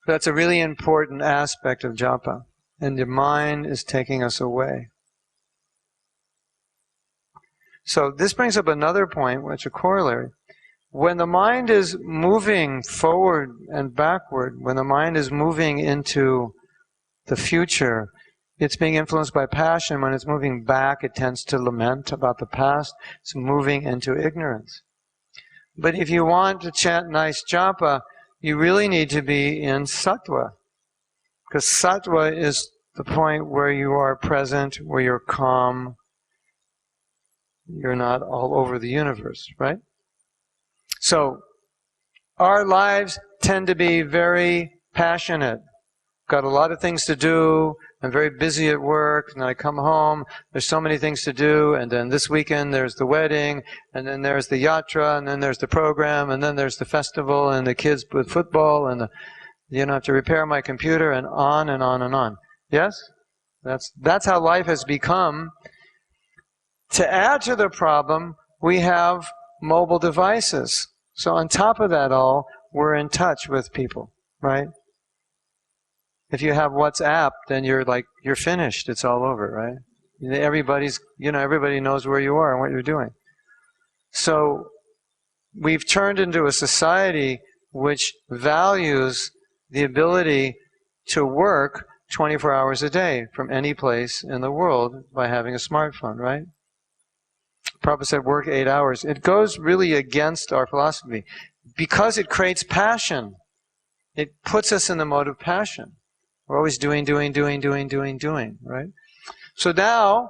That's a really important aspect of japa. And the mind is taking us away. So this brings up another point, which is a corollary. When the mind is moving forward and backward, when the mind is moving into the future, it's being influenced by passion. When it's moving back, it tends to lament about the past. It's moving into ignorance. But if you want to chant nice japa, you really need to be in sattva. Because sattva is the point where you are present, where you're calm. You're not all over the universe, right? So, our lives tend to be very passionate. Got a lot of things to do. I'm very busy at work, and then I come home, there's so many things to do, and then this weekend there's the wedding, and then there's the yatra, and then there's the program, and then there's the festival, and the kids with football, and I have to repair my computer, and on and on and on. Yes? That's how life has become. To add to the problem, we have mobile devices. So on top of that all, we're in touch with people, right? If you have WhatsApp, then you're finished. It's all over, right? Everybody knows where you are and what you're doing. So we've turned into a society which values the ability to work 24 hours a day from any place in the world by having a smartphone, right? Prabhupada said work 8 hours. It goes really against our philosophy because it creates passion. It puts us in the mode of passion. We're always doing, right? So now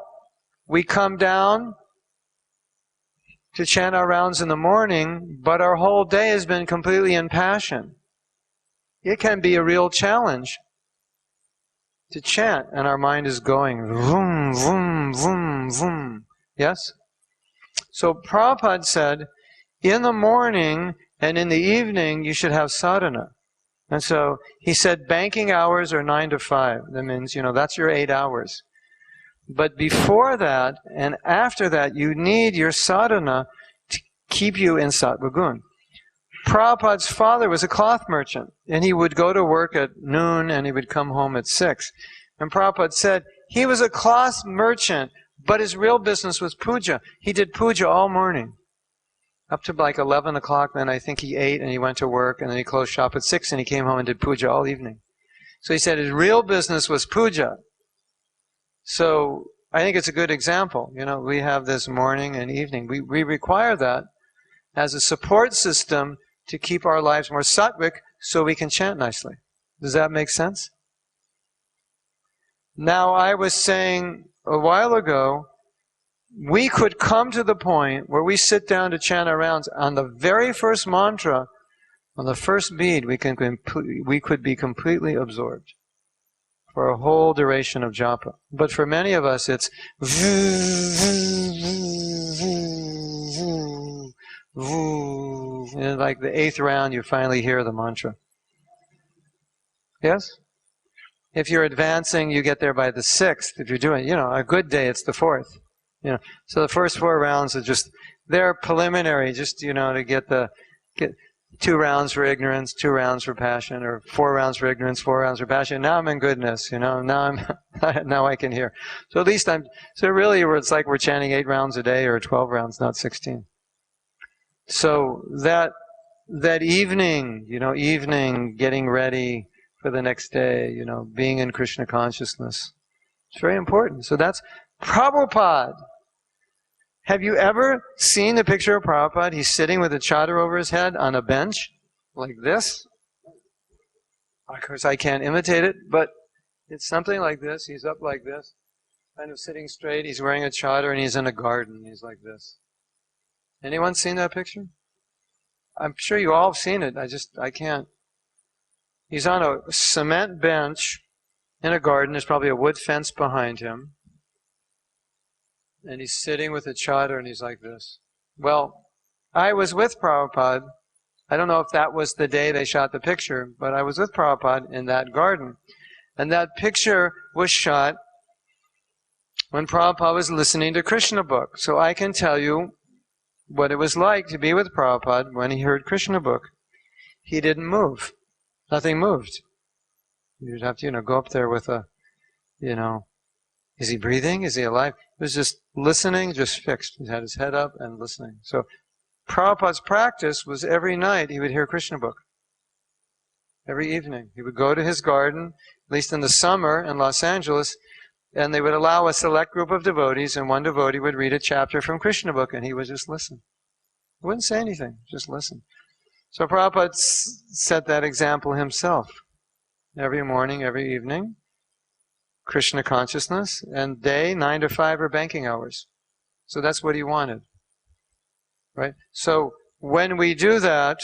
we come down to chant our rounds in the morning, but our whole day has been completely in passion. It can be a real challenge to chant, and our mind is going vroom, vroom, vroom, vroom. Yes? So Prabhupada said, in the morning and in the evening, you should have sadhana. And so he said banking hours are 9 to 5. That means, that's your 8 hours. But before that and after that, you need your sadhana to keep you in sattva gun. Prabhupada's father was a cloth merchant, and he would go to work at noon and he would come home at 6. And Prabhupada said he was a cloth merchant, but his real business was puja. He did puja all morning, up to 11 o'clock. Then I think he ate and he went to work, and then he closed shop at 6 and he came home and did puja all evening. So he said his real business was puja. So I think it's a good example. We have this morning and evening. We require that as a support system to keep our lives more sattvic so we can chant nicely. Does that make sense? Now, I was saying a while ago, we could come to the point where we sit down to chant our rounds on the very first mantra, on the first bead, we could be completely absorbed for a whole duration of japa. But for many of us, it's and like the 8th round, you finally hear the mantra. Yes? If you're advancing, you get there by the 6th. If you're doing, a good day, it's the 4th. So the first 4 rounds are they're preliminary, just, to get 2 rounds for ignorance, 2 rounds for passion, or 4 rounds for ignorance, 4 rounds for passion. Now I'm in goodness, now I can hear. So at least so really it's like we're chanting 8 rounds a day or 12 rounds, not 16. So that evening, evening, getting ready for the next day, being in Krishna consciousness. It's very important. So that's Prabhupada. Have you ever seen the picture of Prabhupada? He's sitting with a chadar over his head on a bench, like this. Of course, I can't imitate it, but it's something like this. He's up like this, kind of sitting straight. He's wearing a chadar, and he's in a garden. He's like this. Anyone seen that picture? I'm sure you all have seen it. I can't. He's on a cement bench in a garden. There's probably a wood fence behind him. And he's sitting with a chadar, and he's like this. Well, I was with Prabhupada. I don't know if that was the day they shot the picture, but I was with Prabhupada in that garden. And that picture was shot when Prabhupada was listening to Krishna book. So I can tell you what it was like to be with Prabhupada when he heard Krishna book. He didn't move. Nothing moved. You'd have to, go up there with a, is he breathing? Is he alive? It was just listening, just fixed. He had his head up and listening. So Prabhupada's practice was every night he would hear Krishna book. Every evening. He would go to his garden, at least in the summer in Los Angeles, and they would allow a select group of devotees, and one devotee would read a chapter from Krishna book, and he would just listen. He wouldn't say anything, just listen. So Prabhupada set that example himself. Every morning, every evening, Krishna consciousness, and day, 9 to 5 are banking hours. So that's what he wanted. Right? So when we do that,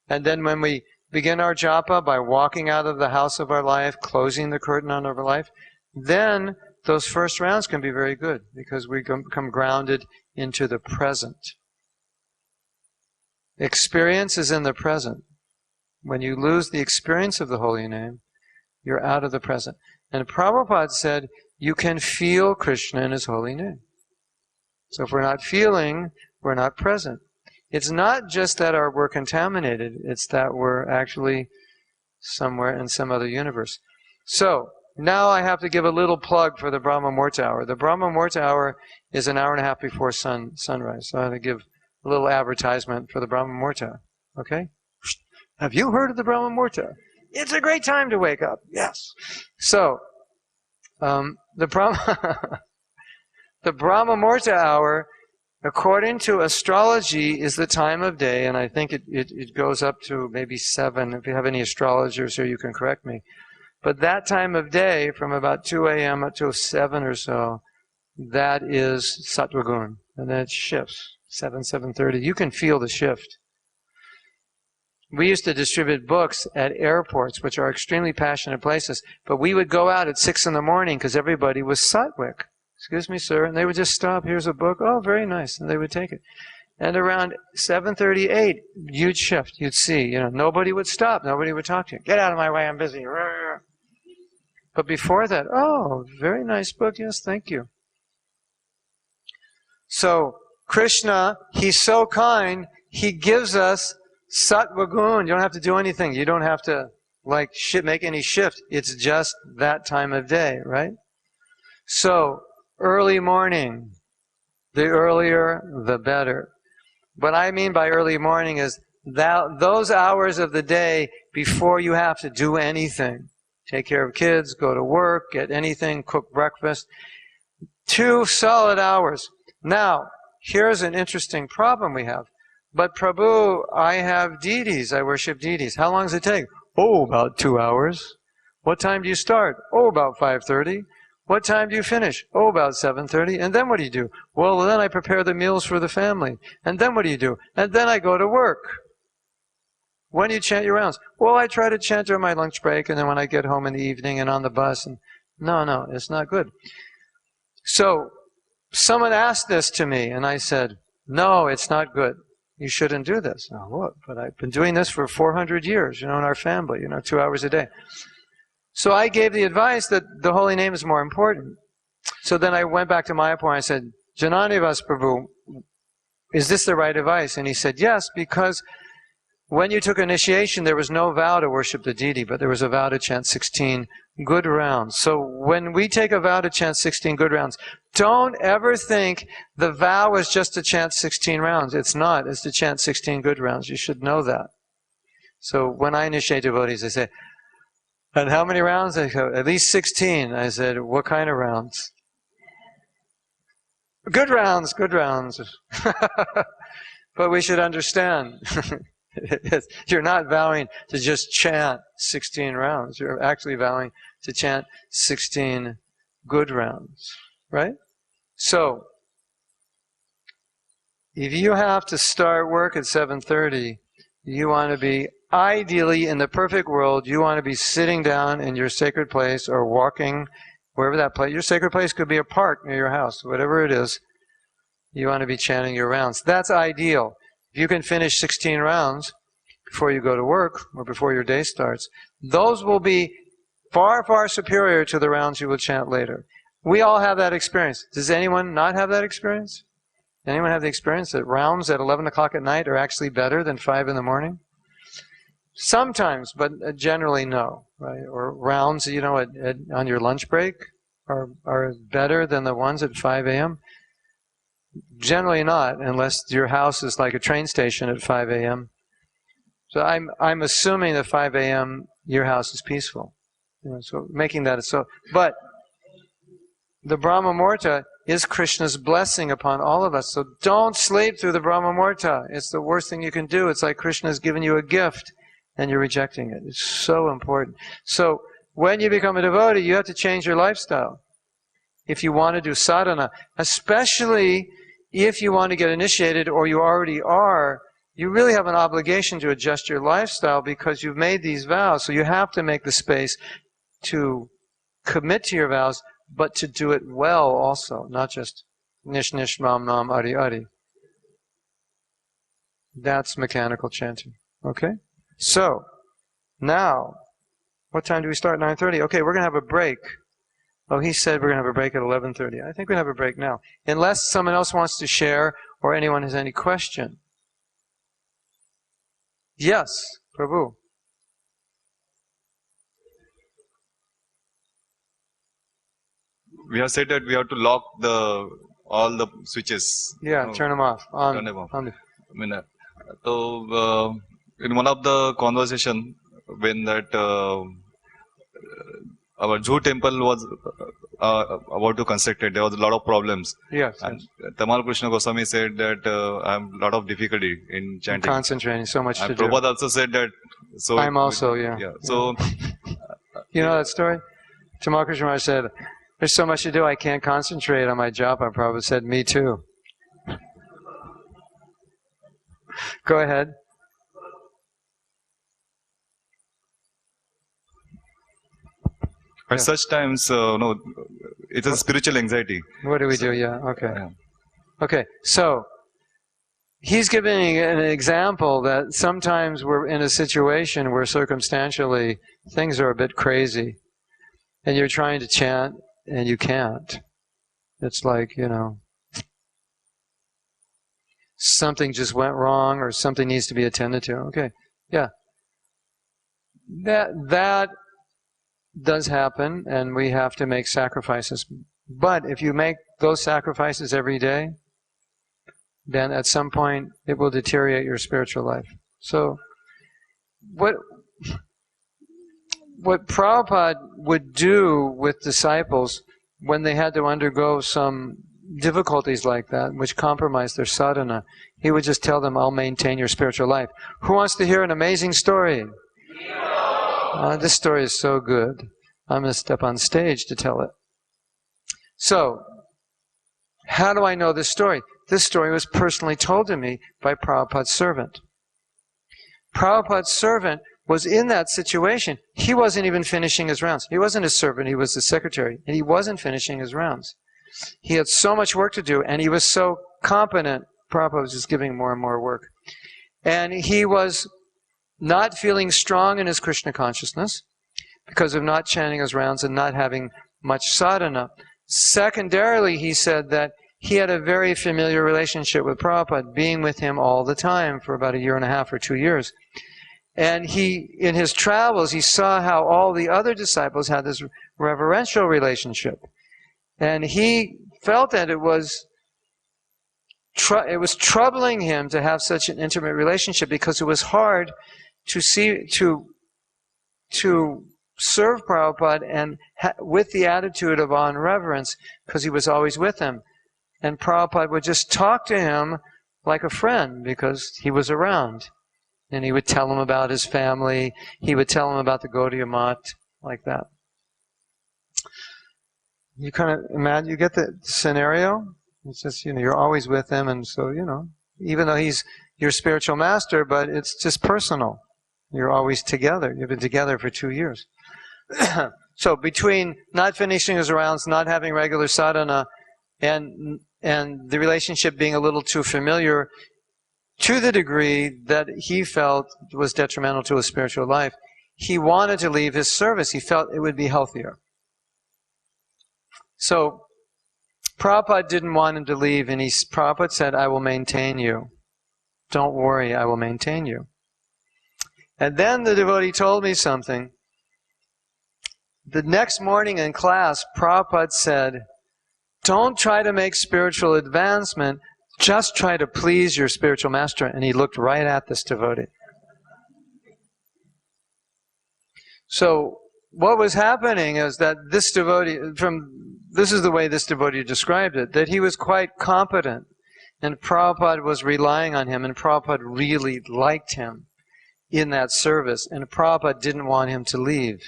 and then when we begin our japa by walking out of the house of our life, closing the curtain on our life, then those first rounds can be very good because we become grounded into the present. Experience is in the present. When you lose the experience of the holy name, you're out of the present. And Prabhupada said, you can feel Krishna in his holy name. So if we're not feeling, we're not present. It's not just that we're contaminated, it's that we're actually somewhere in some other universe. So, now I have to give a little plug for the Brahma Muhurta hour. The Brahma Muhurta hour is an hour and a half before sunrise. So I have to give a little advertisement for the Brahma Muhurta. Okay? Have you heard of the Brahma Muhurta? It's a great time to wake up. Yes. So, the Brahma Muhurta hour, according to astrology, is the time of day, and I think it goes up to maybe 7. If you have any astrologers here, you can correct me. But that time of day, from about 2 a.m. up to 7 or so, that is Sattvagun. And then it shifts, 7:30. You can feel the shift. We used to distribute books at airports, which are extremely passionate places, but we would go out at 6 in the morning because everybody was sattvic. Excuse me, sir. And they would just stop. Here's a book. Oh, very nice. And they would take it. And around 7:38, huge shift. You'd see, nobody would stop. Nobody would talk to you. Get out of my way. I'm busy. But before that, oh, very nice book. Yes, thank you. So, Krishna, he's so kind, he gives us sattvagun. You don't have to do anything. You don't have to, make any shift. It's just that time of day, right? So, early morning. The earlier, the better. What I mean by early morning is those hours of the day before you have to do anything. Take care of kids, go to work, get anything, cook breakfast. 2 solid hours. Now, here's an interesting problem we have. But Prabhu, I have deities. I worship deities. How long does it take? Oh, about 2 hours. What time do you start? Oh, about 5:30. What time do you finish? Oh, about 7:30. And then what do you do? Well, then I prepare the meals for the family. And then what do you do? And then I go to work. When do you chant your rounds? Well, I try to chant during my lunch break and then when I get home in the evening and on the bus. And no, it's not good. So, someone asked this to me and I said, no, it's not good. You shouldn't do this. Oh, what? But I've been doing this for 400 years, in our family, 2 hours a day. So I gave the advice that the holy name is more important. So then I went back to Mayapur and I said, Jananivas Prabhu, is this the right advice? And he said, yes, because when you took initiation, there was no vow to worship the deity, but there was a vow to chant 16 good rounds. So when we take a vow to chant 16 good rounds, don't ever think the vow is just to chant 16 rounds. It's not. It's to chant 16 good rounds. You should know that. So when I initiate devotees, they say, and how many rounds? They go, at least 16. I said, what kind of rounds? Good rounds, good rounds. But we should understand. You're not vowing to just chant 16 rounds. You're actually vowing to chant 16 good rounds. Right? So, if you have to start work at 7:30, you want to be, ideally, in the perfect world, you want to be sitting down in your sacred place or walking wherever that place. Your sacred place could be a park near your house, whatever it is. You want to be chanting your rounds. That's ideal. If you can finish 16 rounds before you go to work or before your day starts, those will be far, far superior to the rounds you will chant later. We all have that experience. Does anyone not have that experience? Anyone have the experience that rounds at 11 o'clock at night are actually better than 5 in the morning? Sometimes, but generally no, right? Or rounds, on your lunch break are better than the ones at 5 a.m. Generally not, unless your house is like a train station at 5 a.m. So I'm assuming that 5 a.m. your house is peaceful. So making that so. But the Brahma Muhurta is Krishna's blessing upon all of us. So don't sleep through the Brahma Muhurta. It's the worst thing you can do. It's like Krishna's given you a gift and you're rejecting it. It's so important. So when you become a devotee, you have to change your lifestyle. If you want to do sadhana, especially if you want to get initiated or you already are, you really have an obligation to adjust your lifestyle because you've made these vows. So you have to make the space to commit to your vows, but to do it well also, not just nish nish mam nam ari ari. That's mechanical chanting. Okay? So, now, what time do we start? 9:30. Okay, we're going to have a break. Oh, he said we're going to have a break at 11:30. I think we're going to have a break now. Unless someone else wants to share or anyone has any question. Yes, Prabhu. We have said that we have to lock all the switches. Yeah, turn them off. Turn them off. So, in one of the conversation, when that our Zoo temple was about to construct it, there was a lot of problems. Yes. And Tamal Krishna Goswami said that I have a lot of difficulty in chanting. Concentrating, so much and to Prabhupada do. also said that. So I'm also, yeah. So, you know that story? Tamal Krishna Maharaj said, there's so much to do, I can't concentrate on my japa. Prabhupada said, me too. Go ahead. At such times, no, it's a spiritual anxiety. What do we do? Yeah, okay. Yeah. Okay, so he's giving an example that sometimes we're in a situation where circumstantially things are a bit crazy and you're trying to chant and you can't. It's like, something just went wrong or something needs to be attended to. Okay, yeah. That does happen, and we have to make sacrifices. But if you make those sacrifices every day, then at some point it will deteriorate your spiritual life. So what Prabhupada would do with disciples when they had to undergo some difficulties like that, which compromised their sadhana, he would just tell them, I'll maintain your spiritual life. Who wants to hear an amazing story? This story is so good. I'm going to step on stage to tell it. So, how do I know this story? This story was personally told to me by Prabhupada's servant. Prabhupada's servant was in that situation. He wasn't even finishing his rounds. He wasn't his servant, he was the secretary, and he wasn't finishing his rounds. He had so much work to do, and he was so competent, Prabhupada was just giving more and more work. And he was not feeling strong in his Krishna consciousness because of not chanting his rounds and not having much sadhana. Secondarily, he said that he had a very familiar relationship with Prabhupada, being with him all the time for about 1.5 years or 2 years. And in his travels, he saw how all the other disciples had this reverential relationship. And he felt that it was troubling him to have such an intimate relationship because it was hard to serve Prabhupada and with the attitude of awe and reverence because he was always with him. And Prabhupada would just talk to him like a friend because he was around. And he would tell him about his family. He would tell him about the Gaudiya Math, like that. You kind of imagine, you get the scenario? It's just, you're always with him, and so, even though he's your spiritual master, but it's just personal. You're always together. You've been together for 2 years. So between not finishing his rounds, not having regular sadhana, and the relationship being a little too familiar, to the degree that he felt was detrimental to his spiritual life, he wanted to leave his service. He felt it would be healthier. So Prabhupada didn't want him to leave, and Prabhupada said, I will maintain you. Don't worry, I will maintain you. And then the devotee told me something. The next morning in class, Prabhupada said, don't try to make spiritual advancement, just try to please your spiritual master. And he looked right at this devotee. So what was happening is that this devotee, this is the way this devotee described it, that he was quite competent, and Prabhupada was relying on him, and Prabhupada really liked him in that service, and Prabhupada didn't want him to leave.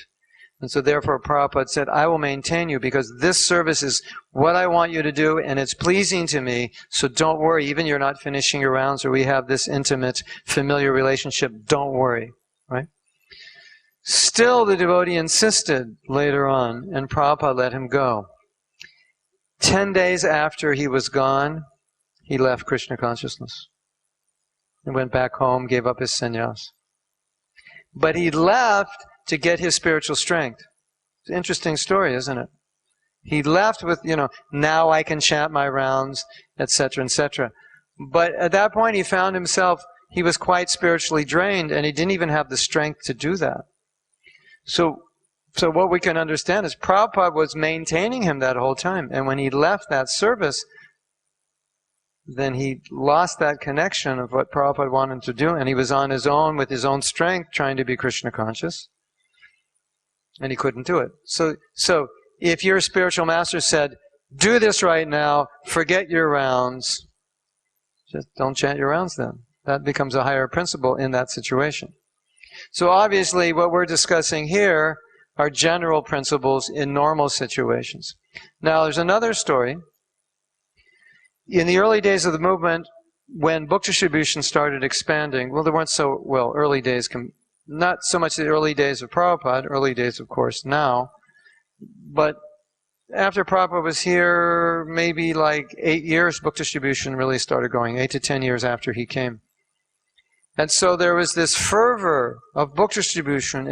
And so therefore Prabhupada said, I will maintain you because this service is what I want you to do and it's pleasing to me, so don't worry, even you're not finishing your rounds or we have this intimate, familiar relationship, don't worry, right? Still the devotee insisted later on, and Prabhupada let him go. 10 days after he was gone, he left Krishna consciousness and went back home, gave up his sannyas. But he left to get his spiritual strength. It's an interesting story, isn't it? He left with, now I can chant my rounds, etc., etc. But at that point he found himself, he was quite spiritually drained and he didn't even have the strength to do that. So what we can understand is Prabhupada was maintaining him that whole time. And when he left that service, then he lost that connection of what Prabhupada wanted to do. And he was on his own with his own strength trying to be Krishna conscious. And he couldn't do it. So if your spiritual master said, do this right now, forget your rounds, just don't chant your rounds then. That becomes a higher principle in that situation. So obviously what we're discussing here are general principles in normal situations. Now there's another story. In the early days of the movement, when book distribution started expanding, well, there weren't early days, not so much the early days of Prabhupada, early days, of course, now, but after Prabhupada was here, maybe like 8 years, book distribution really started going, 8 to 10 years after he came. And so there was this fervor of book distribution,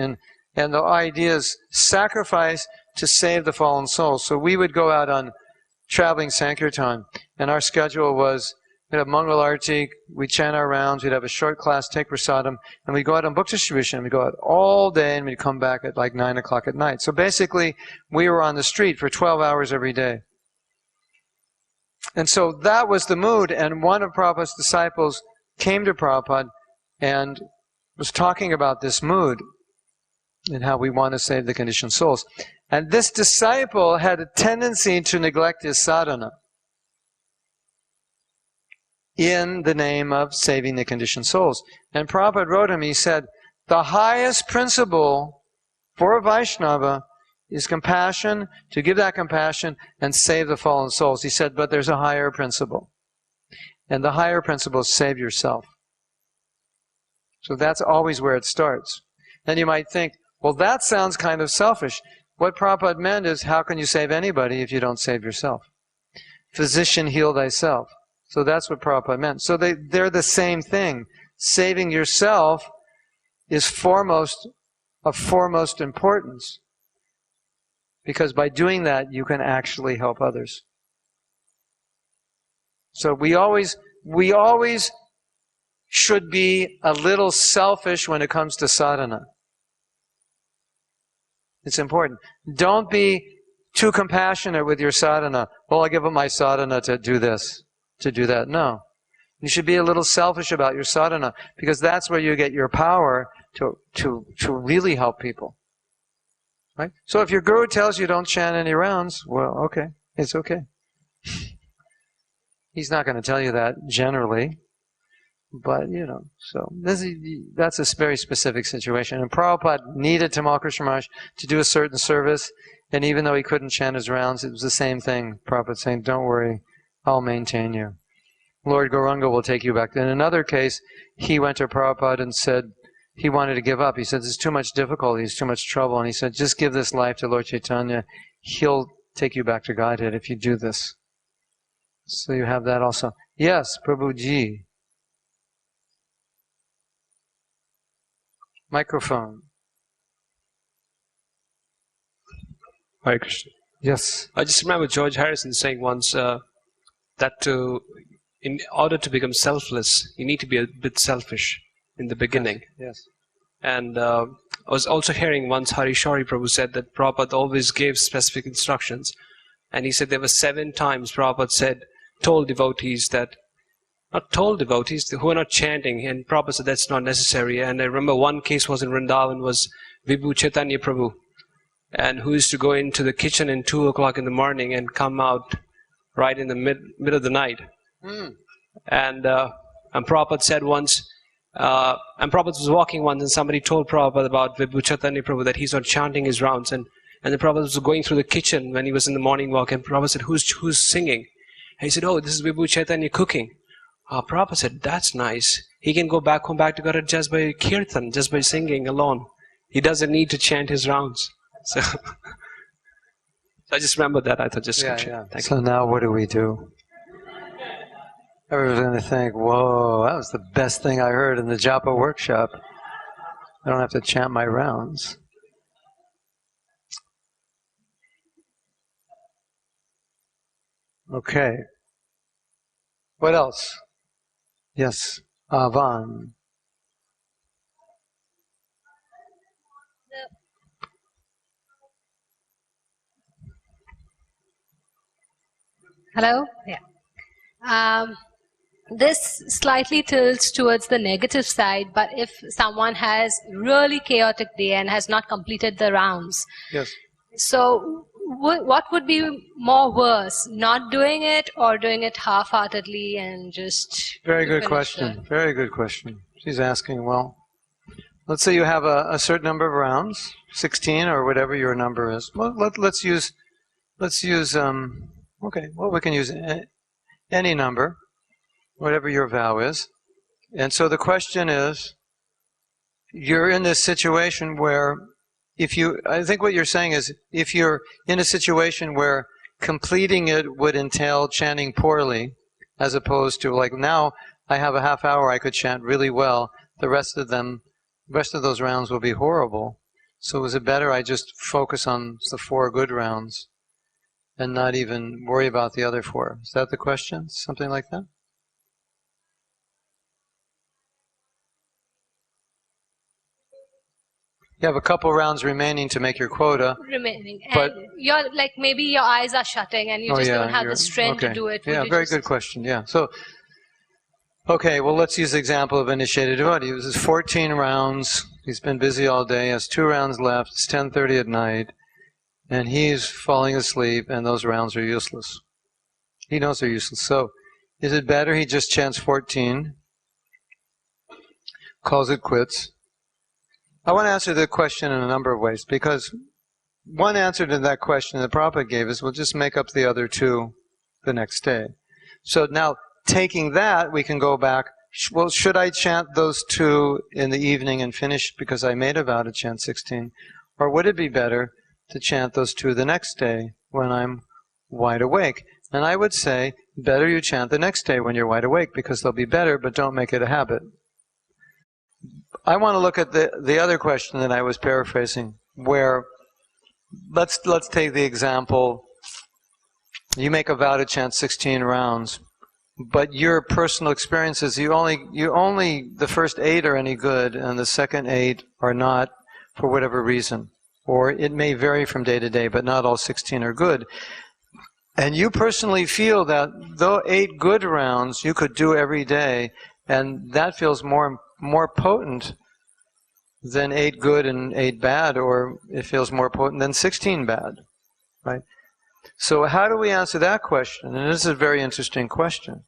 and the idea is sacrifice to save the fallen souls. So we would go out on traveling Sankirtan, and our schedule was, we'd have Mangal Arati, we'd chant our rounds, we'd have a short class, take prasadam, and we'd go out on book distribution. We'd go out all day, and we'd come back at like 9 o'clock at night. So basically, we were on the street for 12 hours every day. And so that was the mood, and one of Prabhupada's disciples came to Prabhupada and was talking about this mood and how we want to save the conditioned souls. And this disciple had a tendency to neglect his sadhana in the name of saving the conditioned souls. And Prabhupada wrote him, he said, the highest principle for a Vaishnava is compassion, to give that compassion and save the fallen souls. He said, but there's a higher principle. And the higher principle is save yourself. So that's always where it starts. Then you might think, well, that sounds kind of selfish. What Prabhupada meant is, how can you save anybody if you don't save yourself? Physician, heal thyself. So that's what Prabhupada meant. So they're the same thing. Saving yourself is of foremost importance. Because by doing that, you can actually help others. So we always should be a little selfish when it comes to sadhana. It's important. Don't be too compassionate with your sadhana. Well, I give up my sadhana to do this, to do that. No. You should be a little selfish about your sadhana, because that's where you get your power to really help people. Right? So if your guru tells you don't chant any rounds, well, okay. It's okay. He's not going to tell you that generally. But, so that's a very specific situation. And Prabhupada needed Tamal Krishna Maharaj to do a certain service, and even though he couldn't chant his rounds, it was the same thing. Prabhupada saying, don't worry, I'll maintain you. Lord Gauranga will take you back. In another case, he went to Prabhupada and said he wanted to give up. He said, there's too much difficulty, there's too much trouble. And he said, just give this life to Lord Chaitanya. He'll take you back to Godhead if you do this. So you have that also. Yes, Prabhuji. Microphone. Hare Krishna. Yes. I just remember George Harrison saying once that in order to become selfless, you need to be a bit selfish in the beginning. Yes. And I was also hearing once Hari Shari Prabhu said that Prabhupada always gave specific instructions. And he said there were 7 times Prabhupada told devotees that, not told devotees who are not chanting, and Prabhupada said that's not necessary. And I remember one case was in Vrindavan, was Vibhu Chaitanya Prabhu, and who used to go into the kitchen at 2 o'clock in the morning and come out right in the mid of the night. And Prabhupada said once, and Prabhupada was walking once, and somebody told Prabhupada about Vibhu Chaitanya Prabhu that he's not chanting his rounds, and the Prabhupada was going through the kitchen when he was in the morning walk, and Prabhupada said, who's singing? And he said, oh, this is Vibhu Chaitanya cooking. Prabhupada said, that's nice. He can go back home back to God just by kirtan, just by singing alone. He doesn't need to chant his rounds. So, I just remembered that. I thought just So now what do we do? Everyone's going to think, whoa, that was the best thing I heard in the Japa Workshop. I don't have to chant my rounds. Okay. What else? Yes, Avan. Hello? Yeah. This slightly tilts towards the negative side, but if someone has really chaotic day and has not completed the rounds, yes. So what would be more worse, not doing it or doing it half-heartedly and just... Very good question. Very good question. She's asking, well, let's say you have a certain number of rounds, 16 or whatever your number is. Well, let's use okay, well, we can use any number, whatever your vow is. And so the question is, you're in this situation where I think what you're saying is, if you're in a situation where completing it would entail chanting poorly, as opposed to like now I have a half hour I could chant really well, the rest of those rounds will be horrible. So is it better I just focus on the 4 good rounds and not even worry about the other 4? Is that the question? Something like that? You have a couple rounds remaining to make your quota. But you're like, maybe your eyes are shutting and you just don't have the strength to do it. Yeah, very good question. Yeah. So, okay, well, let's use the example of initiated devotee. He was 14 rounds. He's been busy all day. He has 2 rounds left. It's 10:30 at night. And he's falling asleep, and those rounds are useless. He knows they're useless. So, is it better he just chants 14, calls it quits? I want to answer the question in a number of ways, because one answer to that question that Prabhupada gave is, we'll just make up the other 2 the next day. So now, taking that, we can go back, well, should I chant those 2 in the evening and finish because I made a vow to chant 16? Or would it be better to chant those 2 the next day when I'm wide awake? And I would say, better you chant the next day when you're wide awake, because they'll be better, but don't make it a habit. I want to look at the other question that I was paraphrasing, where let's take the example, you make a vow to chant 16 rounds, but your personal experiences, you only the first 8 are any good, and the second 8 are not, for whatever reason. Or it may vary from day to day, but not all 16 are good. And you personally feel that though 8 good rounds you could do every day, and that feels more potent than 8 good and 8 bad, or it feels more potent than 16 bad, right? So how do we answer that question? And this is a very interesting question.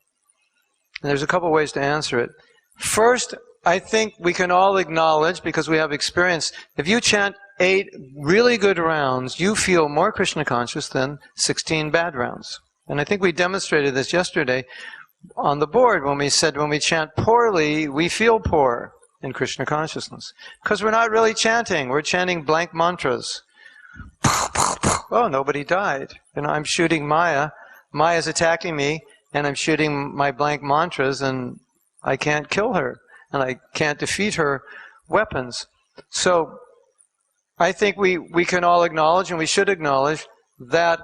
And there's a couple ways to answer it. First, I think we can all acknowledge, because we have experience, if you chant 8 really good rounds, you feel more Krishna conscious than 16 bad rounds. And I think we demonstrated this yesterday on the board when we said when we chant poorly, we feel poor in Krishna consciousness. Because we're not really chanting. We're chanting blank mantras. Oh, nobody died. I'm shooting Maya. Maya's attacking me, and I'm shooting my blank mantras, and I can't kill her, and I can't defeat her weapons. So I think we can all acknowledge, and we should acknowledge, that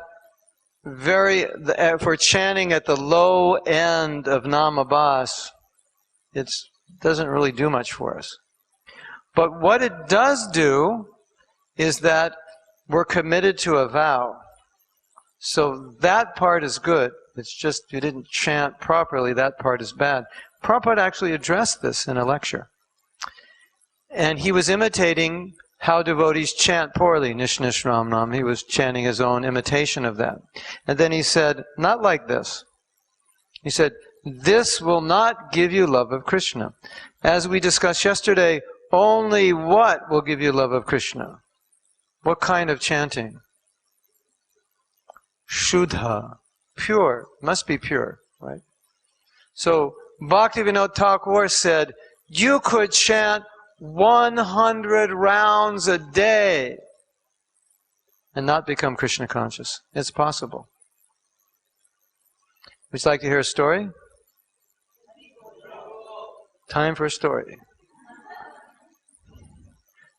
if we're chanting at the low end of Namabhas, it doesn't really do much for us. But what it does do is that we're committed to a vow. So that part is good. It's just you didn't chant properly, that part is bad. Prabhupada actually addressed this in a lecture. And he was imitating how devotees chant poorly, Nish Nish Ram Nam. He was chanting his own imitation of that. And then he said, not like this. He said, this will not give you love of Krishna. As we discussed yesterday, only what will give you love of Krishna? What kind of chanting? Shuddha. Pure. Must be pure, right? So, Bhaktivinoda Thakur said, you could chant 100 rounds a day and not become Krishna conscious. It's possible. Would you like to hear a story? Time for a story.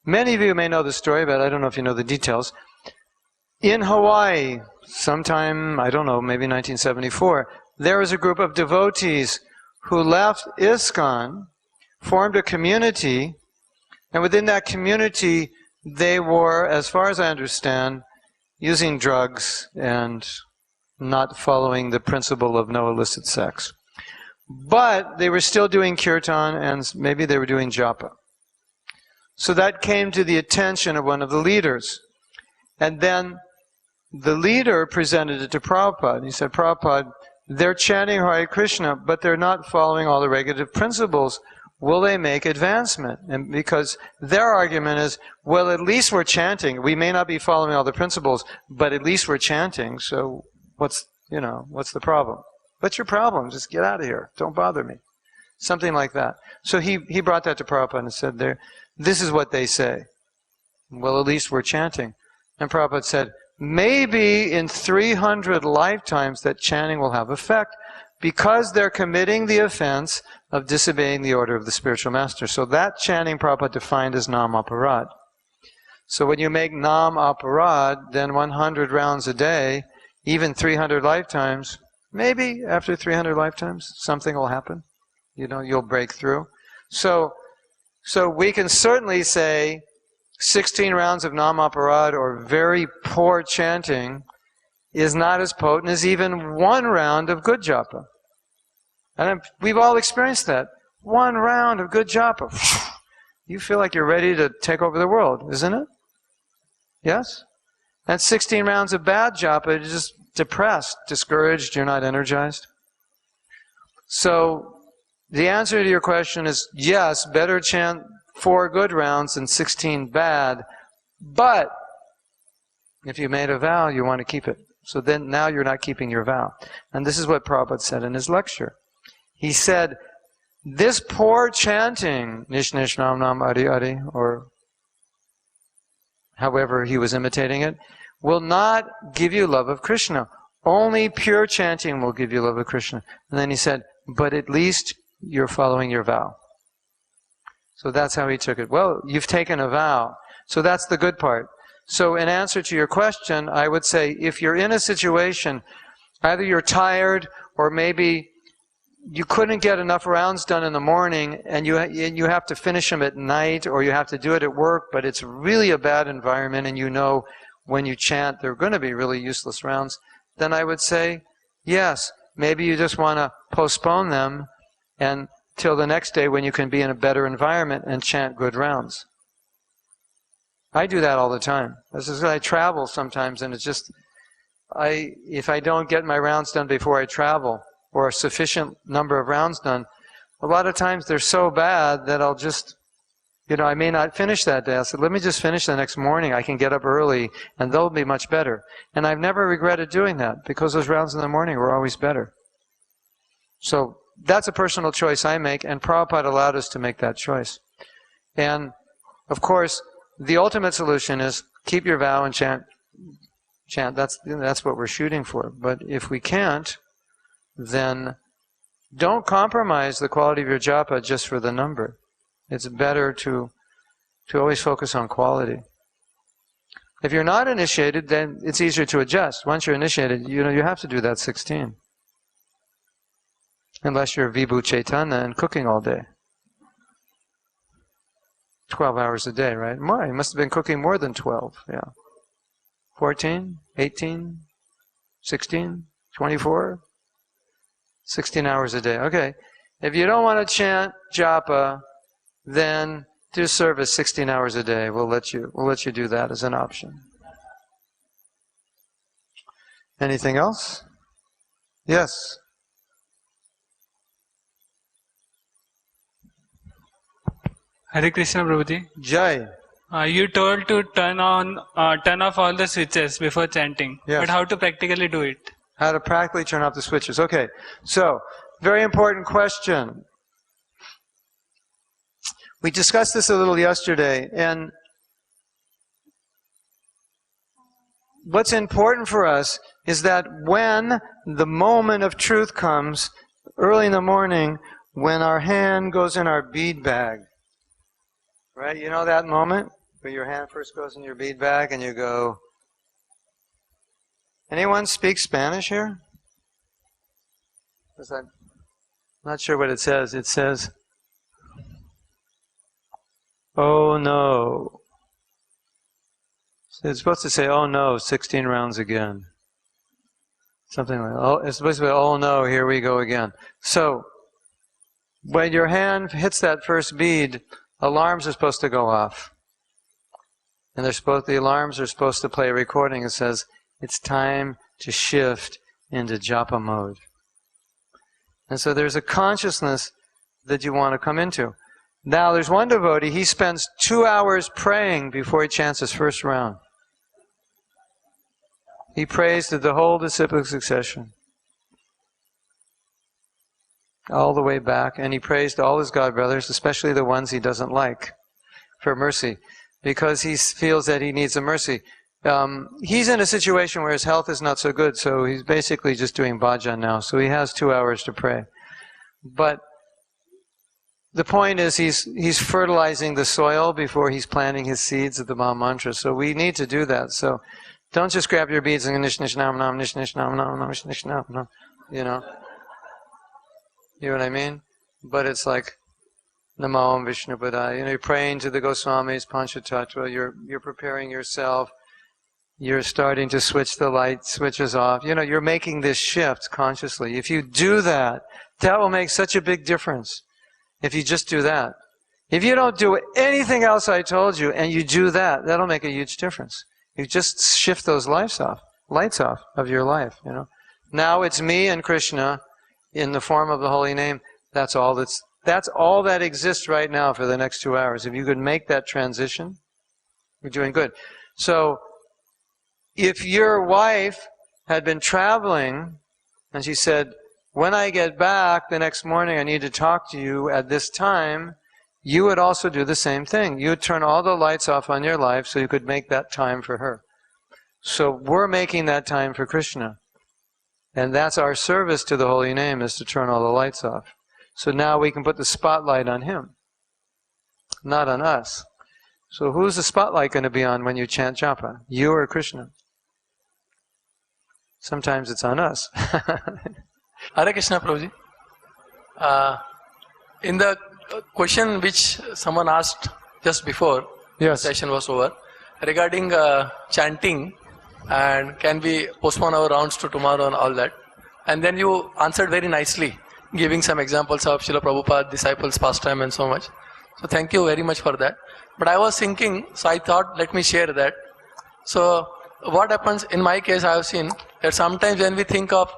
Many of you may know the story, but I don't know if you know the details. In Hawaii, sometime, I don't know, maybe 1974, there was a group of devotees who left ISKCON, formed a community, and within that community, they were, as far as I understand, using drugs and not following the principle of no illicit sex. But they were still doing kirtan, and maybe they were doing japa. So that came to the attention of one of the leaders. And then the leader presented it to Prabhupada. He said, Prabhupada, they're chanting Hare Krishna, but they're not following all the regulative principles. Will they make advancement? And because their argument is, well, at least we're chanting. We may not be following all the principles, but at least we're chanting. So what's the problem? What's your problem? Just get out of here. Don't bother me. Something like that. So he brought that to Prabhupada and said, this is what they say. Well, at least we're chanting. And Prabhupada said, maybe in 300 lifetimes that chanting will have effect because they're committing the offense of disobeying the order of the spiritual master. So that chanting Prabhupada defined as nam aparad. So when you make nam aparad, then 100 rounds a day, even 300 lifetimes, maybe after 300 lifetimes, something will happen. You'll break through. So we can certainly say 16 rounds of nam aparad or very poor chanting is not as potent as even one round of good japa. And we've all experienced that. One round of good japa. You feel like you're ready to take over the world, isn't it? Yes? And 16 rounds of bad japa, you're just depressed, discouraged, you're not energized. So the answer to your question is yes, better chant 4 good rounds than 16 bad, but if you made a vow, you want to keep it. So then now you're not keeping your vow. And this is what Prabhupada said in his lecture. He said, this poor chanting, Nish Nish Nam Nam Adi Adi, or however he was imitating it, will not give you love of Krishna. Only pure chanting will give you love of Krishna. And then he said, but at least you're following your vow. So that's how he took it. Well, you've taken a vow. So that's the good part. So in answer to your question, I would say if you're in a situation, either you're tired or maybe you couldn't get enough rounds done in the morning and you have to finish them at night or you have to do it at work, but it's really a bad environment and when you chant they're going to be really useless rounds, then I would say, yes, maybe you just want to postpone them and till the next day when you can be in a better environment and chant good rounds. I do that all the time. I travel sometimes and it's just, if I don't get my rounds done before I travel or a sufficient number of rounds done, a lot of times they're so bad that I'll just, I may not finish that day. I said, let me just finish the next morning. I can get up early and they'll be much better. And I've never regretted doing that because those rounds in the morning were always better. So that's a personal choice I make, and Prabhupada allowed us to make that choice. And, of course, the ultimate solution is keep your vow and chant. That's what we're shooting for. But if we can't, then don't compromise the quality of your japa just for the number. It's better to always focus on quality. If you're not initiated, then it's easier to adjust. Once you're initiated, you have to do that 16. Unless you're Vibhu Chaitanya and cooking all day. 12 hours a day, right? More. He must have been cooking more than 12. Yeah. 14, 18, 16, 24, 16 hours a day. Okay. If you don't want to chant japa, then do service 16 hours a day. We'll let you do that as an option. Anything else? Yes. Hare Krishna, Prabhuji. Jai. You told to turn off all the switches before chanting. Yes. But how to practically do it? How to practically turn off the switches. Okay. So, very important question. We discussed this a little yesterday, and what's important for us is that when the moment of truth comes, early in the morning, when our hand goes in our bead bag, right? You know that moment where your hand first goes in your bead bag and you go... Anyone speak Spanish here? I'm not sure what it says. It says, oh no. It's supposed to say, oh no, 16 rounds again. Something like that. Oh, it's supposed to be, oh no, here we go again. So, when your hand hits that first bead, alarms are supposed to go off. And the alarms are supposed to play a recording that says, it's time to shift into japa mode. And so there's a consciousness that you want to come into. Now, there's one devotee, he spends 2 hours praying before he chants his first round. He prays to the whole disciplic succession, all the way back, and he prays to all his god brothers, especially the ones he doesn't like, for mercy, because he feels that he needs a mercy. He's in a situation where his health is not so good, so he's basically just doing bhajan now, so he has 2 hours to pray. But the point is he's fertilizing the soil before he's planting his seeds of the Maha Mantra, so we need to do that. So don't just grab your beads and nish nish nam nam nish nish nam nam nam nish nish nam nam, you know. You know what I mean? But it's like Namo Vishnupadaya. You know, you're praying to the Goswamis, Panchatattva, you're preparing yourself. You're starting to switch the light switches off. You know, you're making this shift consciously. If you do that, that will make such a big difference. If you just do that. If you don't do anything else I told you, and you do that, that'll make a huge difference. You just shift those lights off of your life, you know. Now it's me and Krishna in the form of the holy name. That's all that exists right now for the next 2 hours. If you could make that transition, you're doing good. So, if your wife had been traveling and she said, when I get back the next morning I need to talk to you at this time, you would also do the same thing. You would turn all the lights off on your life so you could make that time for her. So we're making that time for Krishna. And that's our service to the holy name, is to turn all the lights off. So now we can put the spotlight on him, not on us. So who's the spotlight going to be on when you chant japa? You or Krishna? Sometimes it's on us. Hare Krishna, Prabhuji. In the question which someone asked just before the session was over, regarding chanting and can we postpone our rounds to tomorrow and all that, and then you answered very nicely, giving some examples of Srila Prabhupada, disciples, pastime and so much. So thank you very much for that. But I was thinking, so I thought let me share that. So what happens in my case, I have seen that sometimes when we think of,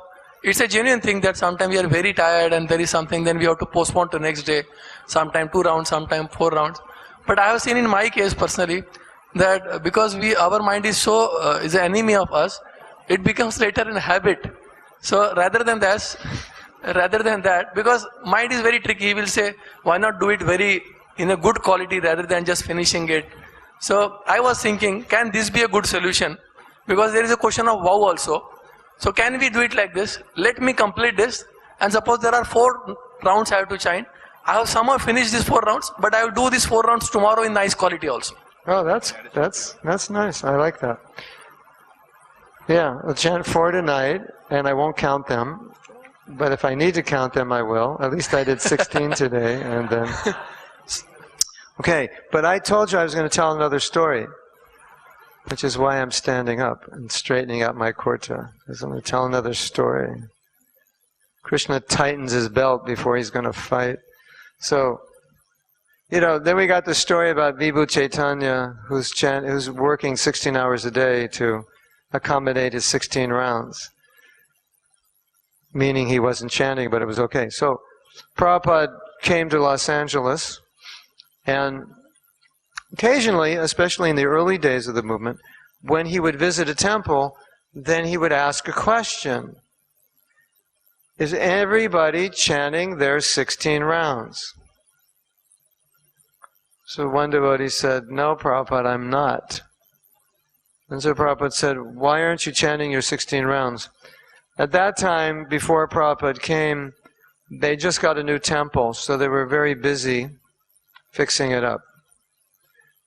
it's a genuine thing that sometimes we are very tired and there is something, then we have to postpone to next day, sometime 2 rounds, sometime 4 rounds. But I have seen in my case personally that because our mind is so is an enemy of us, it becomes later in habit. So rather than that, because mind is very tricky, he will say, why not do it in a good quality rather than just finishing it. So I was thinking, can this be a good solution? Because there is a question of vow also. So can we do it like this? Let me complete this, and suppose there are 4 rounds I have to chant. I have somehow finished these 4 rounds, but I will do these 4 rounds tomorrow in nice quality also. Oh, that's nice. I like that. Yeah, I'll chant 4 tonight, and I won't count them. But if I need to count them, I will. At least I did 16 today, and then... Okay, but I told you I was going to tell another story, which is why I'm standing up and straightening out my kurta, because I'm going to tell another story. Krishna tightens his belt before he's going to fight. So, then we got the story about Vibhu Chaitanya, who's working 16 hours a day to accommodate his 16 rounds. Meaning he wasn't chanting, but it was okay. So, Prabhupada came to Los Angeles, and occasionally, especially in the early days of the movement, when he would visit a temple, then he would ask a question. Is everybody chanting their 16 rounds? So one devotee said, no, Prabhupada, I'm not. And so Prabhupada said, why aren't you chanting your 16 rounds? At that time, before Prabhupada came, they just got a new temple, so they were very busy fixing it up.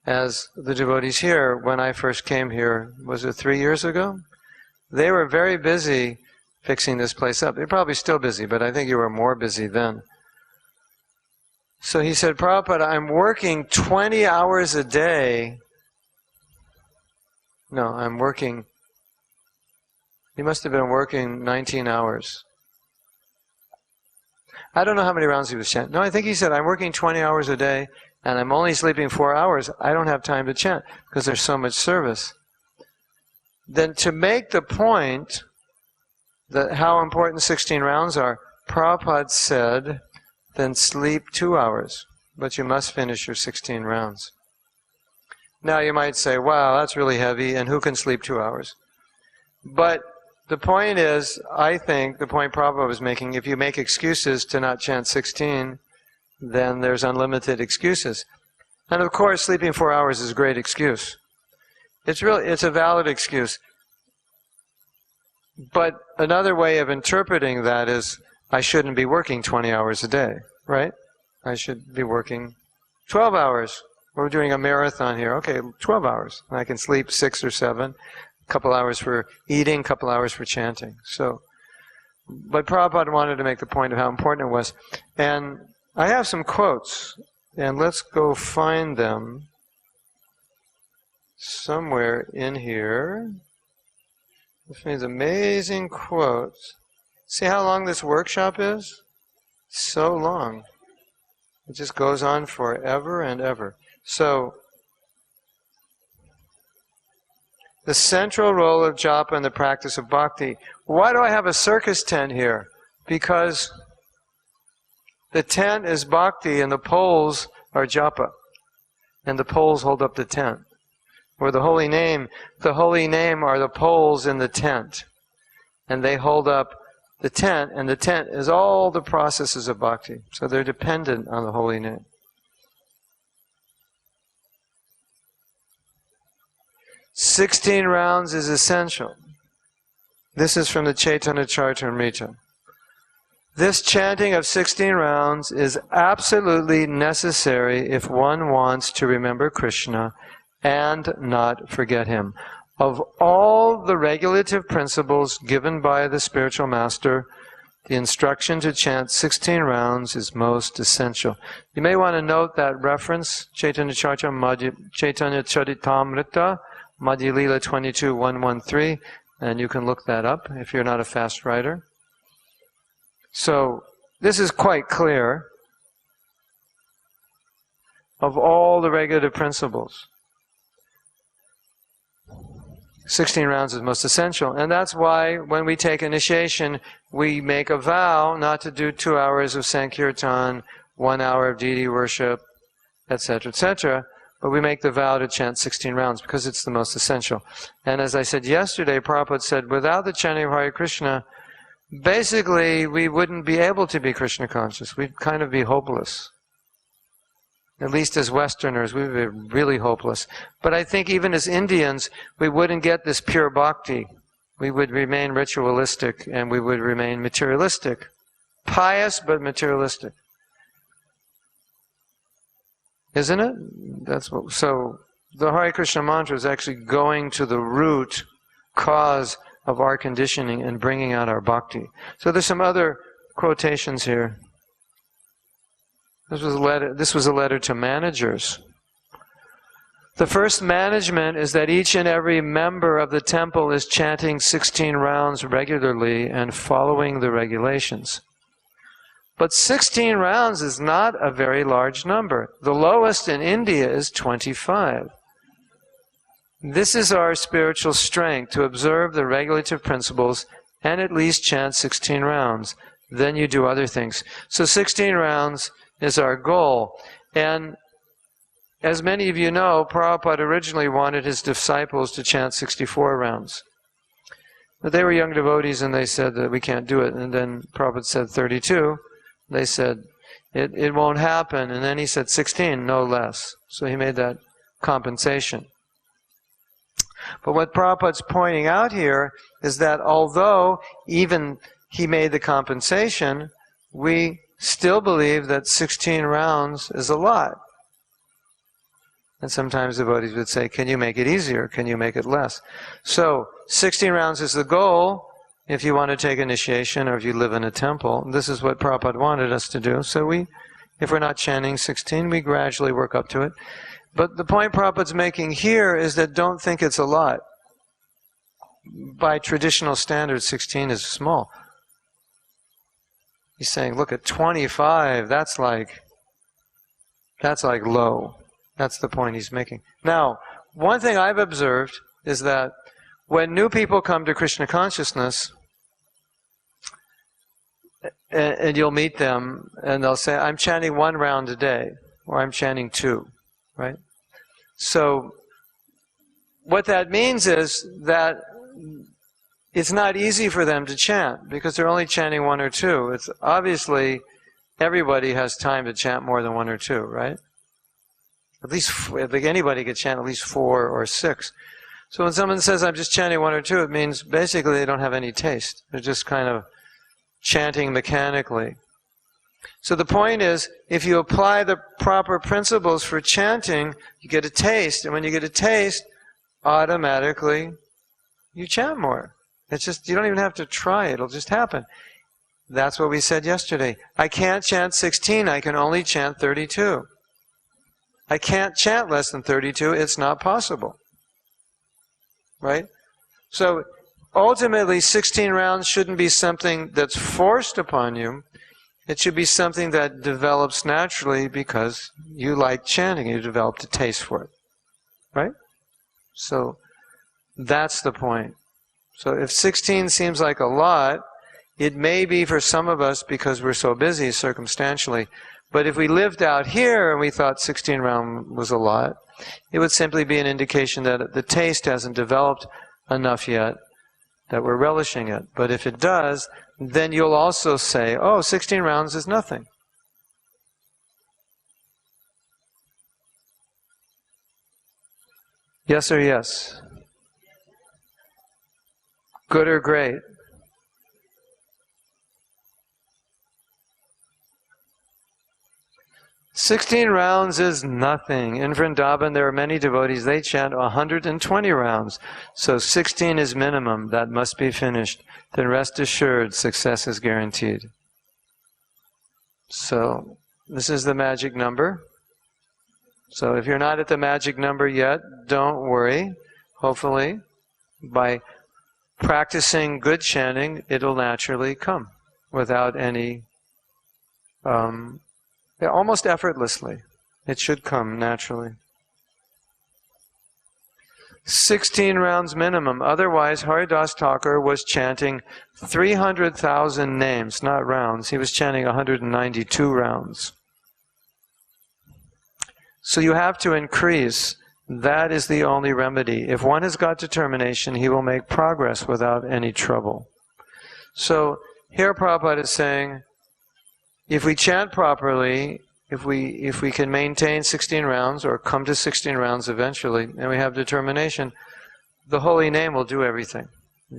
As the devotees here, when I first came here, was it 3 years ago? They were very busy fixing this place up. They're probably still busy, but I think you were more busy then. So he said, Prabhupada, I'm working 20 hours a day. No, I'm working. He must have been working 19 hours. I don't know how many rounds he was chanting. No, I think he said, I'm working 20 hours a day, and I'm only sleeping 4 hours. I don't have time to chant, because there's so much service. Then to make the point that how important 16 rounds are, Prabhupada said, then sleep 2 hours, but you must finish your 16 rounds. Now you might say, wow, that's really heavy, and who can sleep 2 hours? But the point is, I think, the point Prabhupada was making, if you make excuses to not chant 16, then there's unlimited excuses. And of course, sleeping 4 hours is a great excuse. It's a valid excuse. But another way of interpreting that is, I shouldn't be working 20 hours a day, right? I should be working 12 hours. We're doing a marathon here. Okay, 12 hours. And I can sleep 6 or 7. A couple hours for eating, a couple hours for chanting. But Prabhupada wanted to make the point of how important it was. And I have some quotes, and let's go find them somewhere in here. These amazing quotes. See how long this workshop is? So long. It just goes on forever and ever. So, the central role of japa in the practice of bhakti. Why do I have a circus tent here? Because the tent is bhakti and the poles are japa. And the poles hold up the tent. Or the holy name are the poles in the tent. And they hold up the tent, and the tent is all the processes of bhakti. So they're dependent on the holy name. "16 rounds is essential." This is from the Chaitanya Charitamrita. This chanting of 16 rounds is absolutely necessary if one wants to remember Krishna and not forget him. Of all the regulative principles given by the spiritual master, the instruction to chant 16 rounds is most essential. You may want to note that reference, Chaitanya Charitamrita, Madhya Lila 22.113, and you can look that up if you're not a fast writer. So, this is quite clear of all the regulative principles. 16 rounds is most essential. And that's why when we take initiation, we make a vow not to do 2 hours of Sankirtan, 1 hour of deity worship, etc., etc., but we make the vow to chant 16 rounds because it's the most essential. And as I said yesterday, Prabhupada said, without the chanting of Hare Krishna, basically we wouldn't be able to be Krishna conscious. We'd kind of be hopeless. At least as Westerners, we would be really hopeless. But I think even as Indians, we wouldn't get this pure bhakti. We would remain ritualistic and we would remain materialistic. Pious, but materialistic. Isn't it? So the Hare Krishna mantra is actually going to the root cause of our conditioning and bringing out our bhakti. So there's some other quotations here. This was a letter to managers. The first management is that each and every member of the temple is chanting 16 rounds regularly and following the regulations. But 16 rounds is not a very large number. The lowest in India is 25. This is our spiritual strength, to observe the regulative principles and at least chant 16 rounds. Then you do other things. So 16 rounds is our goal. And as many of you know, Prabhupada originally wanted his disciples to chant 64 rounds. But they were young devotees and they said that we can't do it. And then Prabhupada said 32. They said, it won't happen. And then he said 16, no less. So he made that compensation. But what Prabhupada's pointing out here is that although even he made the compensation, we still believe that 16 rounds is a lot. And sometimes devotees would say, can you make it easier? Can you make it less? So 16 rounds is the goal if you want to take initiation or if you live in a temple. This is what Prabhupada wanted us to do. So if we're not chanting 16, we gradually work up to it. But the point Prabhupada's making here is that don't think it's a lot. By traditional standards, 16 is small. He's saying, look at 25, that's like low. That's the point he's making. Now, one thing I've observed is that when new people come to Krishna consciousness, and you'll meet them, and they'll say, I'm chanting 1 round a day, or I'm chanting 2, right? So, what that means is that it's not easy for them to chant, because they're only chanting 1 or 2. It's obviously, everybody has time to chant more than 1 or 2, right? At least, like anybody could chant at least 4 or 6. So when someone says, I'm just chanting 1 or 2, it means basically they don't have any taste. They're just kind of chanting mechanically. So the point is, if you apply the proper principles for chanting, you get a taste. And when you get a taste, automatically you chant more. It's just, you don't even have to try it. It'll just happen. That's what we said yesterday. I can't chant 16. I can only chant 32. I can't chant less than 32. It's not possible. Right? So, ultimately, 16 rounds shouldn't be something that's forced upon you. It should be something that develops naturally because you like chanting. You developed a taste for it. Right? So, that's the point. So, if 16 seems like a lot, it may be for some of us because we're so busy circumstantially. But if we lived out here and we thought 16 round was a lot, it would simply be an indication that the taste hasn't developed enough yet, that we're relishing it. But if it does, then you'll also say, oh, 16 rounds is nothing. Yes or yes? Good or great? "16 rounds is nothing. In Vrindavan, there are many devotees, they chant 120 rounds. So 16 is minimum. That must be finished. Then rest assured, success is guaranteed." So, this is the magic number. So if you're not at the magic number yet, don't worry. Hopefully, by practicing good chanting, it'll naturally come without any... almost effortlessly. It should come naturally. 16 rounds minimum. Otherwise, Haridas Thakur was chanting 300,000 names, not rounds. He was chanting 192 rounds. So you have to increase. That is the only remedy. If one has got determination, he will make progress without any trouble. So here Prabhupada is saying, if we chant properly, if we can maintain 16 rounds or come to 16 rounds eventually, and we have determination, the holy name will do everything.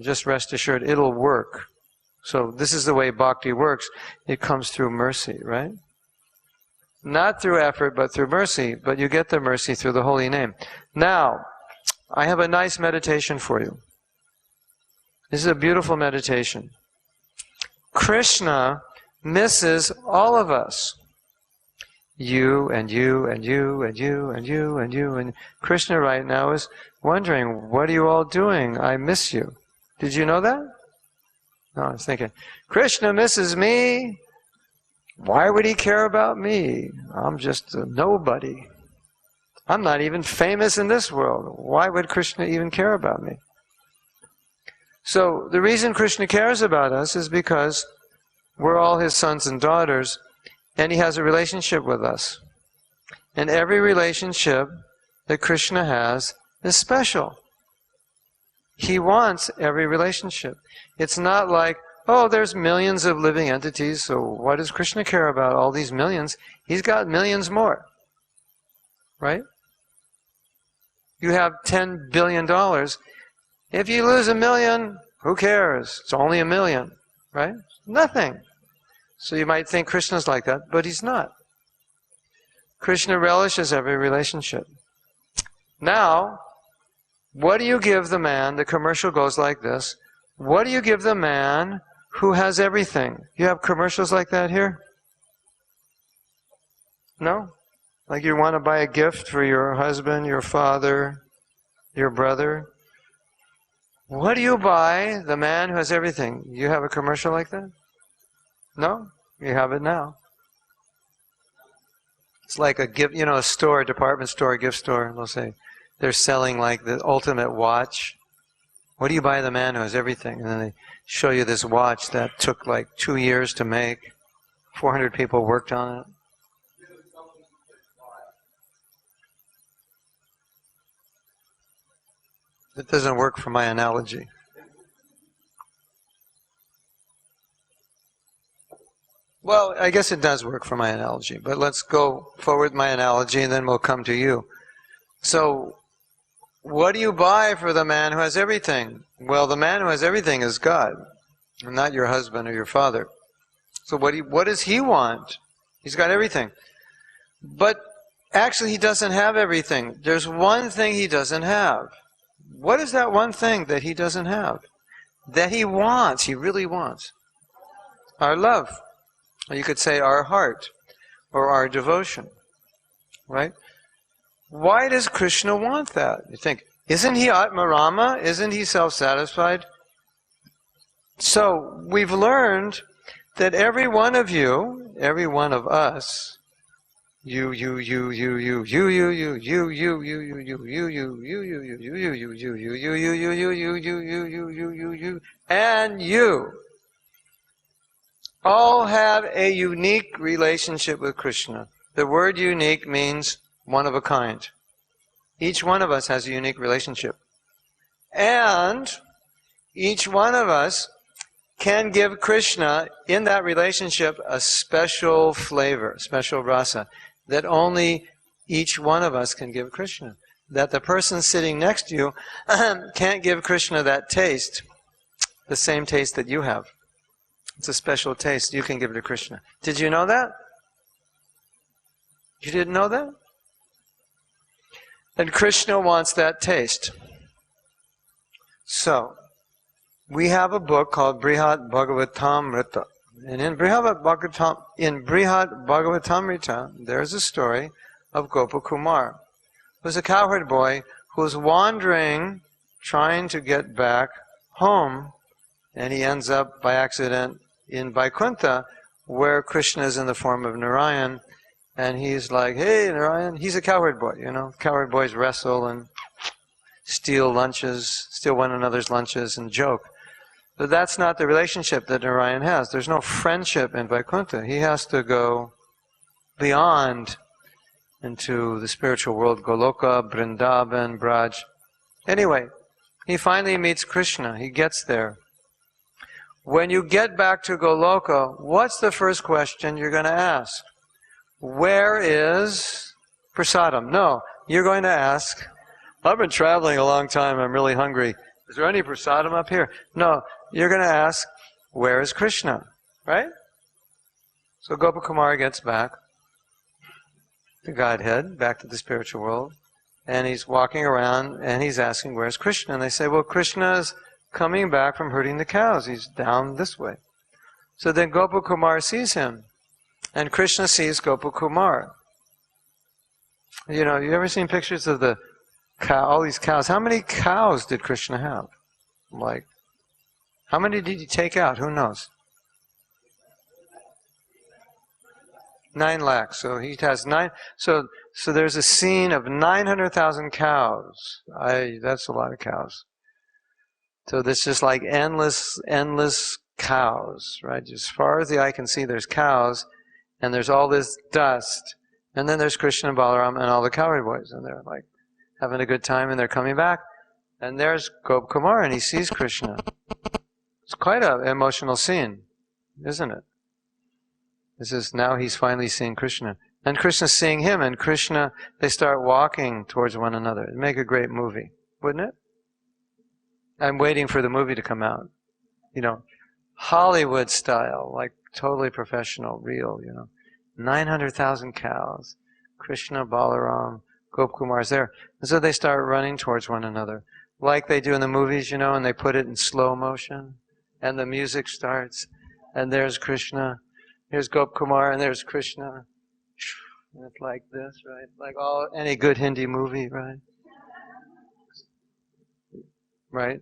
Just rest assured, it'll work. So this is the way bhakti works. It comes through mercy, right? Not through effort, but through mercy. But you get the mercy through the holy name. Now, I have a nice meditation for you. This is a beautiful meditation. Krishna misses all of us. You and you and you and you and you and you. And Krishna right now is wondering, what are you all doing? I miss you. Did you know that? No, I was thinking, Krishna misses me. Why would he care about me? I'm just a nobody. I'm not even famous in this world. Why would Krishna even care about me? So the reason Krishna cares about us is because we're all his sons and daughters, and he has a relationship with us. And every relationship that Krishna has is special. He wants every relationship. It's not like, oh, there's millions of living entities, so what does Krishna care about all these millions? He's got millions more. Right? You have $10 billion. If you lose $1 million, who cares? It's only $1 million. Right? Nothing. So you might think Krishna's like that, but he's not. Krishna relishes every relationship. Now, what do you give the man? The commercial goes like this. What do you give the man who has everything? You have commercials like that here? No? Like you want to buy a gift for your husband, your father, your brother? What do you buy the man who has everything? You have a commercial like that? No? You have it now. It's like a gift, a store, a department store, a gift store. They'll say, they're selling like the ultimate watch. What do you buy the man who has everything? And then they show you this watch that took like 2 years to make. 400 people worked on it. It doesn't work for my analogy. Well, I guess it does work for my analogy, but let's go forward with my analogy and then we'll come to you. So, what do you buy for the man who has everything? Well, the man who has everything is God, and not your husband or your father. So what does he want? He's got everything. But actually he doesn't have everything. There's one thing he doesn't have. What is that one thing that he doesn't have? That he wants, he really wants. Our love. Or you could say our heart, or our devotion. Right? Why does Krishna want that? You think, isn't he Atmarama? Isn't he self-satisfied? So, we've learned that every one of you, every one of us, you, and you, all have a unique relationship with Krishna. The word unique means one of a kind. Each one of us has a unique relationship. And each one of us can give Krishna, in that relationship, a special flavor, special rasa, that only each one of us can give Krishna. That the person sitting next to you can't give Krishna that taste, the same taste that you have. It's a special taste you can give to Krishna. Did you know that? You didn't know that? And Krishna wants that taste. So, we have a book called Brihad Bhagavatamrita. And in Brihad Bhagavatamrita, there's a story of Gopakumar, who's a cowherd boy who's wandering, trying to get back home, and he ends up by accident in Vaikuntha, where Krishna is in the form of Narayan, and he's like, hey, Narayan. He's a cowherd boy, Cowherd boys wrestle and steal one another's lunches and joke. But that's not the relationship that Narayan has. There's no friendship in Vaikuntha. He has to go beyond into the spiritual world, Goloka, Vrindavan, Braj. Anyway, he finally meets Krishna. He gets there. When you get back to Goloka, what's the first question you're going to ask? Where is prasadam? No, you're going to ask, I've been traveling a long time, I'm really hungry. Is there any prasadam up here? No, you're going to ask, where is Krishna? Right? So Gopakumar gets back to Godhead, back to the spiritual world, and he's walking around and he's asking, where's Krishna? And they say, well, Krishna's coming back from herding the cows. He's down this way. So then Gopakumar sees him, and Krishna sees Gopakumar. You know, you ever seen pictures of the cow, all these cows? How many cows did Krishna have? Like, how many did he take out? Who knows? 9 lakhs. So he has 9. So there's a scene of 900,000 cows. That's a lot of cows. So this just like endless cows, right? As far as the eye can see, there's cows, and there's all this dust, and then there's Krishna and Balaram and all the cowherd boys, and they're like having a good time, and they're coming back, and there's Gop Kumar, and he sees Krishna. It's quite an emotional scene, isn't it? This is now he's finally seeing Krishna, and Krishna's seeing him, and Krishna, they start walking towards one another. It'd make a great movie, wouldn't it? I'm waiting for the movie to come out. You know, Hollywood style, like totally professional, real, you know. 900,000 cows. Krishna, Balaram, Gopkumar's there. And so they start running towards one another. Like they do in the movies, you know, and they put it in slow motion. And the music starts. And there's Krishna. Here's Gopkumar, and there's Krishna. And it's like this, right? Like any good Hindi movie, right? Right?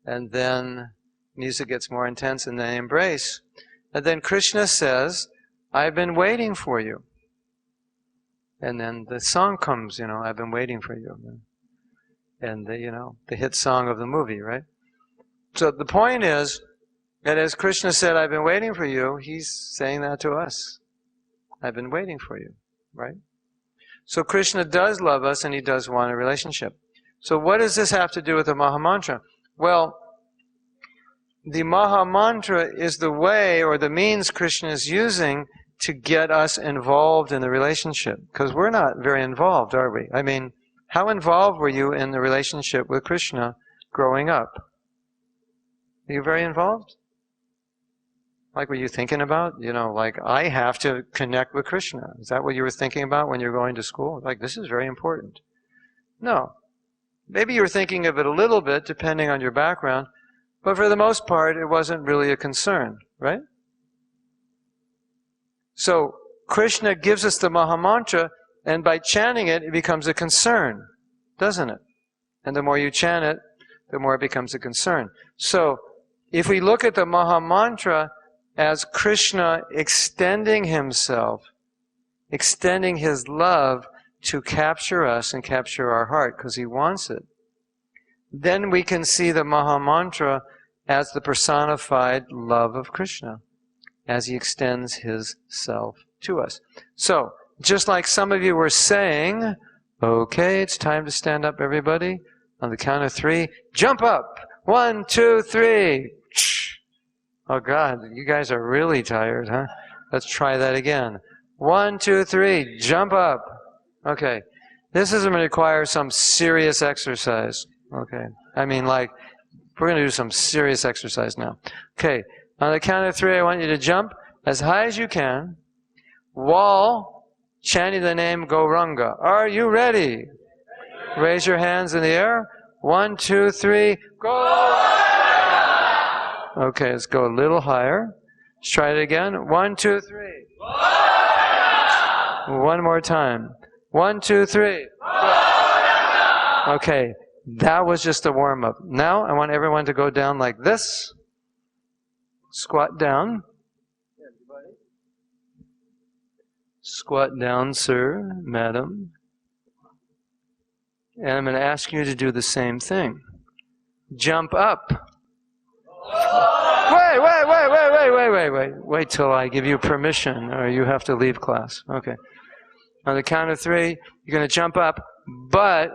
And then music gets more intense and they embrace. And then Krishna says, I've been waiting for you. And then the song comes, you know, I've been waiting for you. And the hit song of the movie, right? So the point is that as Krishna said, I've been waiting for you, he's saying that to us. I've been waiting for you, right? So Krishna does love us and he does want a relationship. So what does this have to do with the Maha Mantra? Well, the Maha Mantra is the way or the means Krishna is using to get us involved in the relationship. Because we're not very involved, are we? I mean, how involved were you in the relationship with Krishna growing up? Are you very involved? Like, were you thinking about, you know, like, I have to connect with Krishna. Is that what you were thinking about when you're going to school? Like, this is very important. No. Maybe you were thinking of it a little bit, depending on your background, but for the most part, it wasn't really a concern, right? So, Krishna gives us the Maha Mantra, and by chanting it, it becomes a concern, doesn't it? And the more you chant it, the more it becomes a concern. So, if we look at the Maha Mantra as Krishna extending himself, extending his love to capture us and capture our heart, because he wants it, then we can see the Maha Mantra as the personified love of Krishna, as he extends his self to us. So, just like some of you were saying, okay, it's time to stand up, everybody. On the count of 3, jump up. 1, 2, 3. Oh God, you guys are really tired, huh? Let's try that again. 1, 2, 3, jump up. Okay. This is going to require some serious exercise. Okay. I mean, like, we're going to do some serious exercise now. Okay. On the count of 3, I want you to jump as high as you can, while chanting the name Gauranga. Are you ready? Raise your hands in the air. 1, 2, 3, Gauranga! Okay, let's go a little higher. Let's try it again. 1, 2, 3. Gauranga! One more time. 1, 2, 3. Gauranga! Okay, that was just a warm-up. Now, I want everyone to go down like this. Squat down. Squat down, sir, madam. And I'm going to ask you to do the same thing. Jump up. Wait till I give you permission, or you have to leave class. Okay. On the count of 3, you're going to jump up, but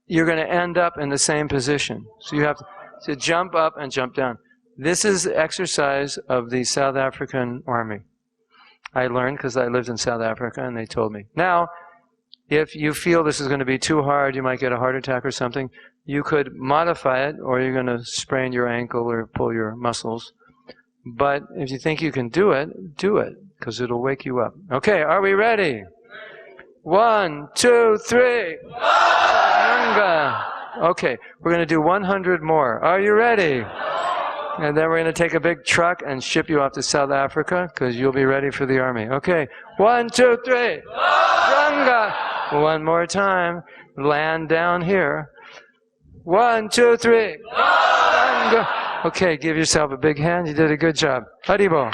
you're going to end up in the same position. So you have to jump up and jump down. This is the exercise of the South African Army. I learned because I lived in South Africa, and they told me. Now, if you feel this is going to be too hard, you might get a heart attack or something, you could modify it, or you're going to sprain your ankle or pull your muscles. But if you think you can do it, because it'll wake you up. Okay, are we ready? 1, 2, 3. Okay, we're going to do 100 more. Are you ready? And then we're going to take a big truck and ship you off to South Africa, because you'll be ready for the army. Okay, 1, 2, 3. Ranga, One more time. Land down here. 1, 2, 3. Go. Okay, give yourself a big hand. You did a good job. Haribol.